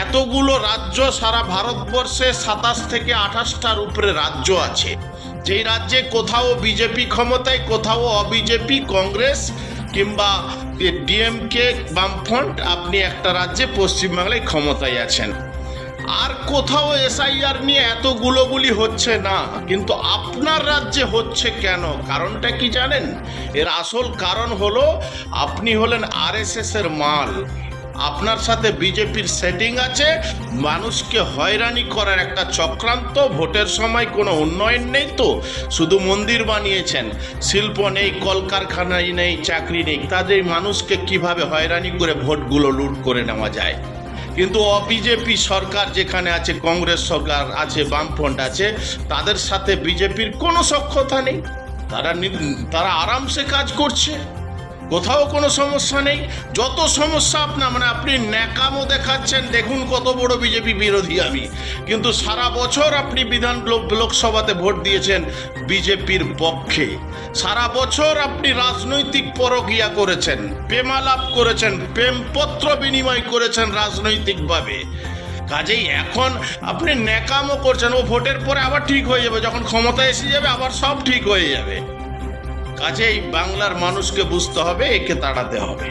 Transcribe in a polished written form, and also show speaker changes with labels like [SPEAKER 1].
[SPEAKER 1] এতগুলো রাজ্য, সারা ভারতবর্ষে 27 থেকে 28টার উপরে রাজ্য আছে, যেই রাজ্যে কোথাও বিজেপি ক্ষমতায়, কোথাও অবিজেপি, কংগ্রেস কিংবা ডিএমকে, বামফ্রন্ট। আপনি একটা রাজ্যে পশ্চিমবাংলায় ক্ষমতায় আছেন, আর কোথাও এসআইআর নিয়ে এত গুলোগুলি হচ্ছে না, কিন্তু আপনার রাজ্যে হচ্ছে কেন? কারণটা কি জানেন? এর আসল কারণ হলো আপনি হলেন আরএসএস এর মাল। আপনার সাথে বিজেপির সেটিং আছে, মানুষকে হয়রানি করার একটা চক্রান্ত। ভোটের সময় কোনো উন্নয়ন নেই, তো শুধু মন্দির বানিয়েছেন, শিল্প নেই, কলকারখানাই নেই, চাকরি নেই, তাদের মানুষকে কিভাবে হয়রানি করে ভোটগুলো লুট করে নেওয়া যায়। কিন্তু বিজেপি সরকার যেখানে আছে, কংগ্রেস সরকার আছে, বামফ্রন্ট আছে, তাদের সাথে বিজেপির কোনো সখ্যতা নেই। তারা আরামসে কাজ করছে, কোথাও কোনো সমস্যা নেই। যত সমস্যা আপনি ন্যাকামো দেখাচ্ছেন, দেখুন কত বড় বিজেপি বিরোধী আমি, কিন্তু সারা বছর আপনি লোকসভাতে ভোট দিয়েছেন বিজেপির পক্ষে। সারা বছর আপনি রাজনৈতিক পরকীয়া করেছেন, প্রেমালাপ করেছেন, প্রেমপত্র বিনিময় করেছেন রাজনৈতিকভাবে। কাজেই এখন আপনি ন্যাকামো করছেন, ও ভোটের পরে আবার ঠিক হয়ে যাবে, যখন ক্ষমতায় এসে যাবে আবার সব ঠিক হয়ে যাবে। কাজেই বাংলার মানুষকে বুঝতে হবে, একে তাড়াতে হবে।